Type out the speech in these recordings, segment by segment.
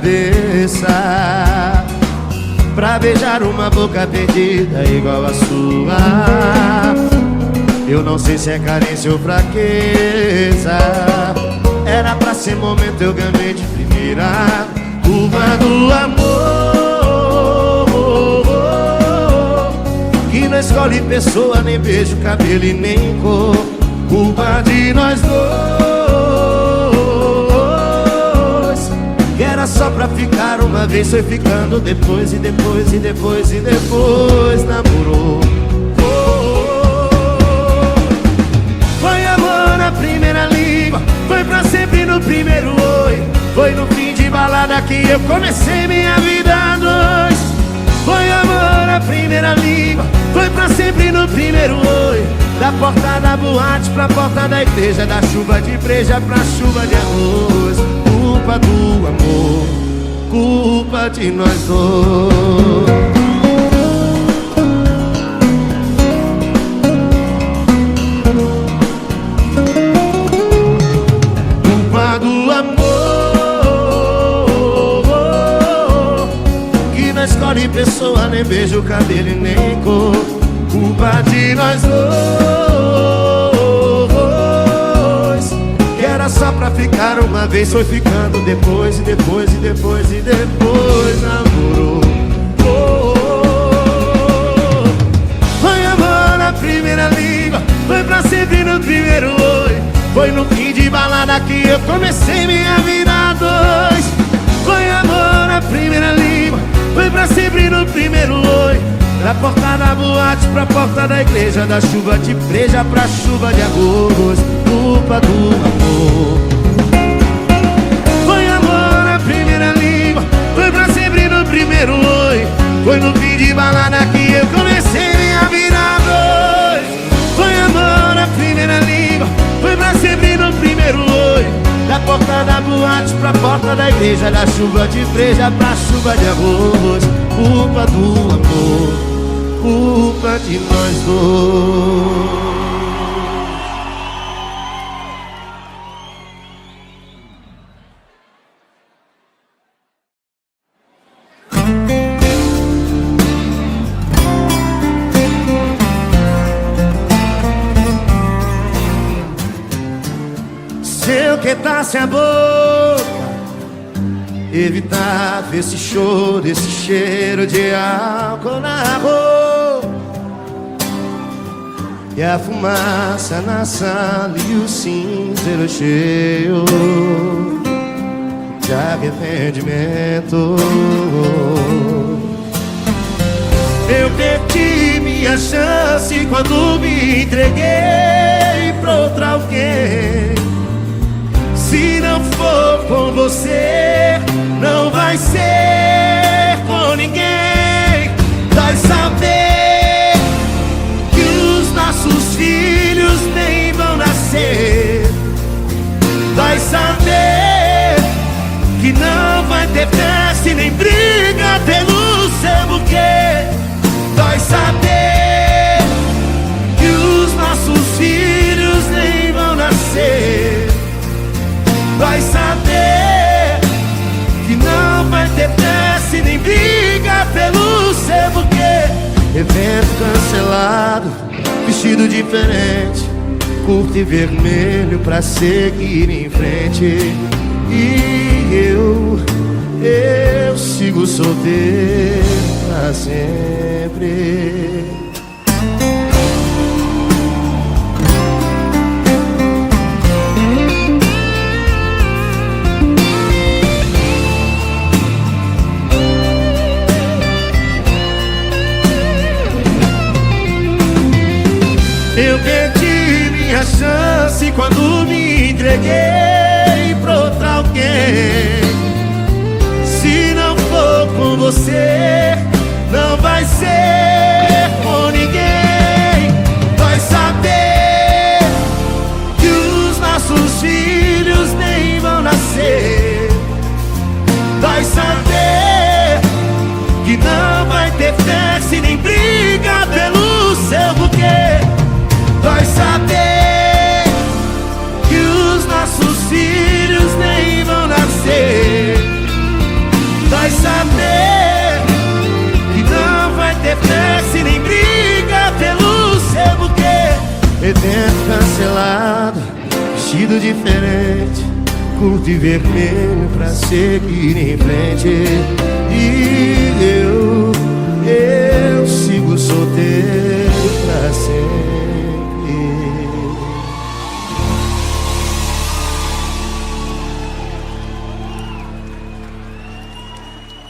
cabeça pra beijar uma boca perdida igual a sua. Eu não sei se é carência ou fraqueza, era pra ser momento, eu gamei de primeira. Culpa do amor, que não escolhe pessoa, nem beijo, cabelo e nem cor. Culpa de nós dois, que era só pra ficar uma vez, foi ficando depois, e depois, e depois, e depois namorou. Foi amor na primeira língua, foi pra sempre no primeiro oi. Foi no fim de balada que eu comecei minha vida a dois. Foi amor na primeira língua, foi pra sempre no primeiro oi. Da porta da boate pra porta da igreja, da chuva de breja pra chuva de arroz. Culpa do amor, culpa de nós dois. Escolhe pessoa, nem beijo, cabelo e nem cor. Culpa de nós dois, que era só pra ficar uma vez, foi ficando depois, e depois, e depois, e depois namorou. Foi amor na primeira língua, foi pra sempre no primeiro oi. Foi no fim de balada que eu comecei minha vida a dois. Foi amor na primeira língua, foi pra sempre no primeiro oi. Da porta da boate pra porta da igreja, da chuva de breja pra chuva de arroz. Culpa do amor. Foi amor na primeira língua, foi pra sempre no primeiro oi. Foi no fim de balada que eu comecei minha vida a dois. Foi amor na primeira língua, foi pra sempre no primeiro oi. Da porta da boate pra porta da igreja, da chuva de breja pra chuva de arroz. Culpa do amor, culpa de nós dois. Se eu quietasse a boca, evitava esse choro, esse cheiro de álcool na roupa, e a fumaça na sala e o cinzeiro cheio de arrependimento. Eu perdi minha chance quando me entreguei pra outra alguém. Se não for com você, não vai ser com ninguém. Vai saber que os nossos filhos nem vão nascer. Vai saber que não vai ter festa nem briga pelo seu buquê. Vai saber que os nossos filhos nem vão nascer. Vai saber que não vai ter pressa nem briga pelo seu buquê. Evento cancelado, vestido diferente, curto e vermelho pra seguir em frente. E eu sigo solteiro pra sempre. Eu perdi minha chance quando me entreguei pra outra alguém. Se não for com você, não vai ser com ninguém. Vai saber que os nossos filhos nem vão nascer. Vai saber que não vai ter festa e nem briga pelo seu buquê. Vai saber que os nossos filhos nem vão nascer. evento cancelado, vestido diferente, curto e vermelho pra seguir em frente. E eu sigo solteiro pra sempre.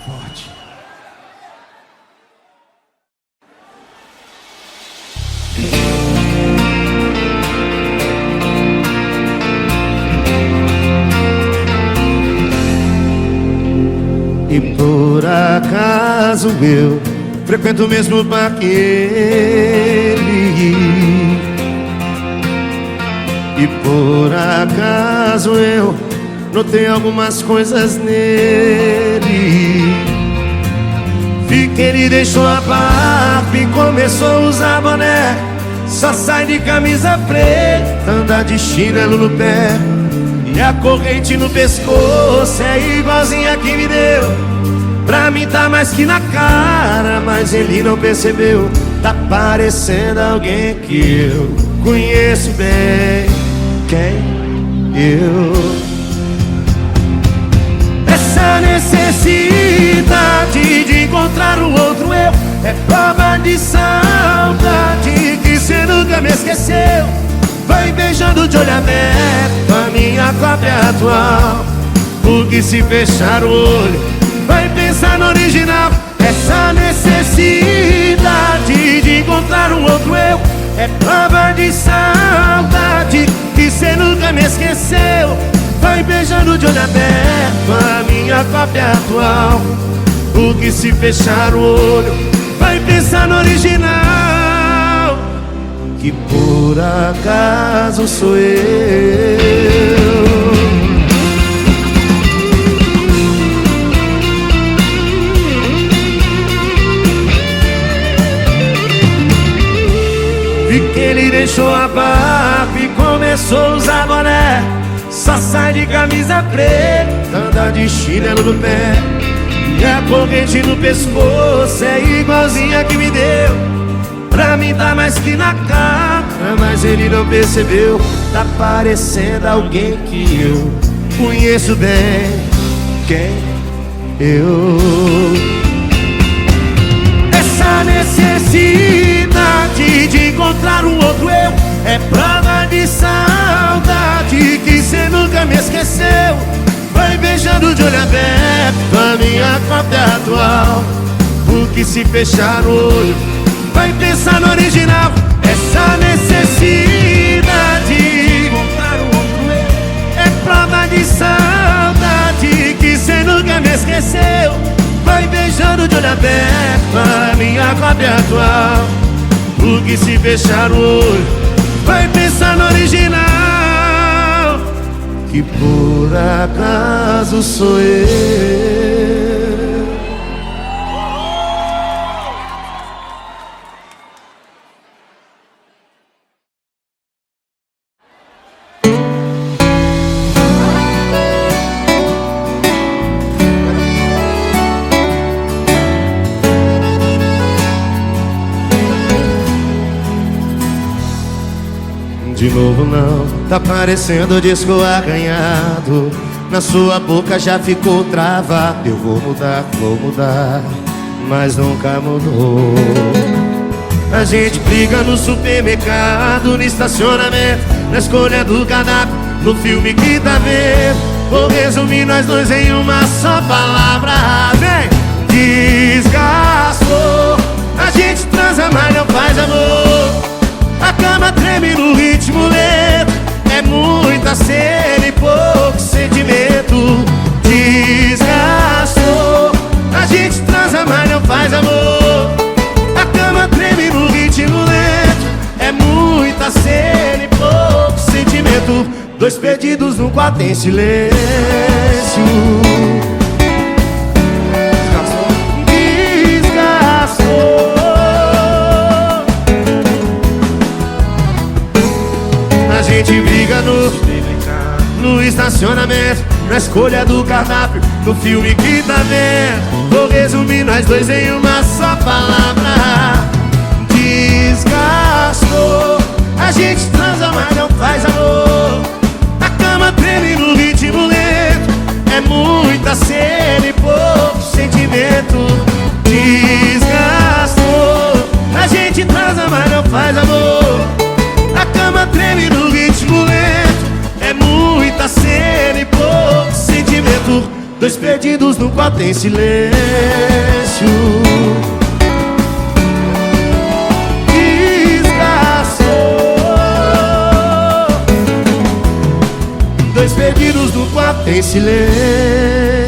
Forte. E por acaso eu frequento o mesmo bar que ele. E por acaso eu notei algumas coisas nele. Vi que ele deixou a barba e começou a usar boné. Só sai de camisa preta, anda de chinelo no pé. E a corrente no pescoço é igualzinha que me deu. Pra mim tá mais que na cara, mas ele não percebeu. Tá parecendo alguém que eu conheço bem. Quem? Eu. Essa necessidade de encontrar o outro eu é prova de saudade que cê nunca me esqueceu. Vai beijando de olho aberto a minha cópia atual, porque se fechar o olho vai pensar no original. Essa necessidade de encontrar um outro eu é prova de saudade que cê nunca me esqueceu. Vai beijando de olho aberto a minha cópia atual, porque se fechar o olho vai pensar no original, que por acaso sou eu. Vi que ele deixou a barba e começou a usar boné. Só sai de camisa preta, anda de chinelo no pé. E a corrente no pescoço é igualzinha que me deu. Pra mim tá mais que na cara, mas ele não percebeu. Tá parecendo alguém que eu conheço bem. Quem? Eu. Essa necessidade de encontrar um outro eu é prova de saudade que cê nunca me esqueceu. Vai beijando de olho aberto a minha cópia atual, porque se fechar o olho vai pensar no original. Essa necessidade de encontrar um outro eu é prova de saudade que cê nunca me esqueceu. Vai beijando de olho aberto a minha cópia atual, porque se fechar o olho vai pensar no original, que por acaso sou eu. De novo não, tá parecendo disco arranhado. Na sua boca já ficou travado. Eu vou mudar, mas nunca mudou. A gente briga no supermercado, no estacionamento, na escolha do cardápio, no filme que tá vendo. Vou resumir nós dois em uma só palavra. Vem! Desgastou. A gente transa, mas não faz amor. A cama treme no ritmo lento. É muita cena e pouco sentimento. Desgastou. A gente transa, mas não faz amor. A cama treme no ritmo lento. É muita cena e pouco sentimento. Dois perdidos no quarto em silêncio. A gente briga no estacionamento, na escolha do cardápio, no filme que tá vendo. Vou resumir nós dois em uma só palavra. Desgastou. A gente muita cena e pouco sentimento. Desgastou. A gente transa, mas não faz amor. A cama treme no ritmo lento. É muita cena e pouco sentimento. Dois perdidos no quarto em silêncio. Dois perdidos no quarto em silêncio.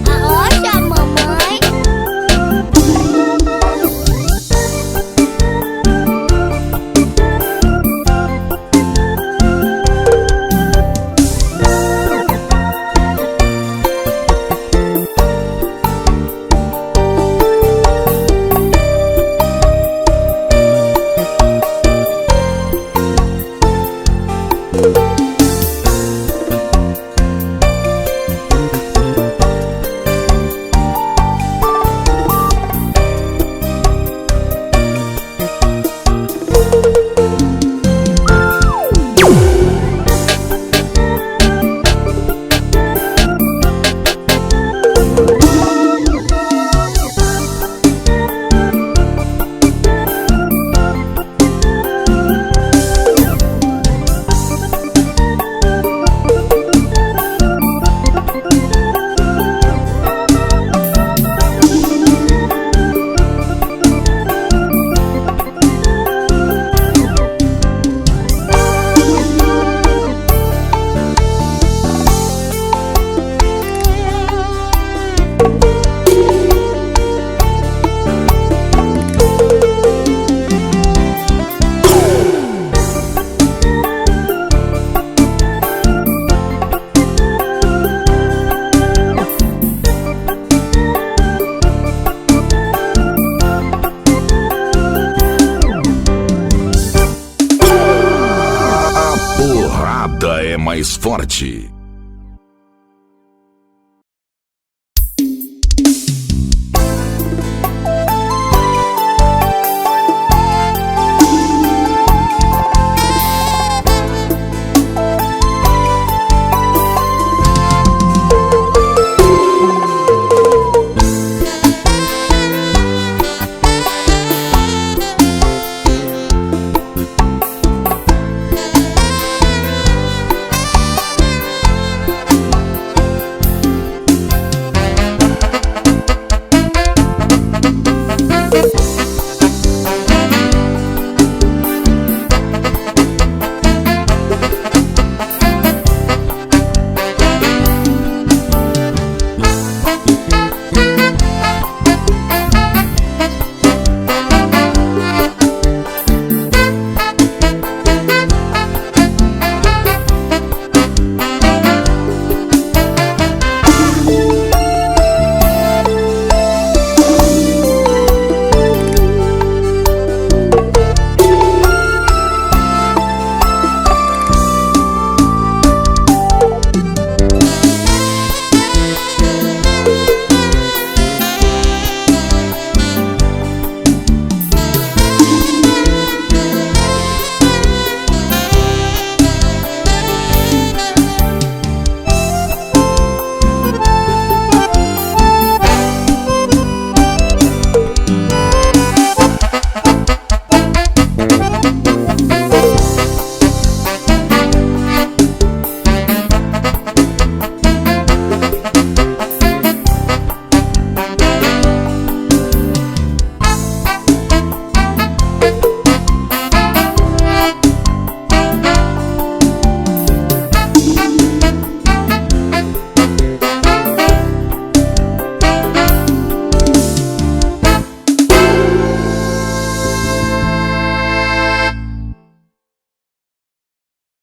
Arrocha, mamãe. Porrada é mais forte.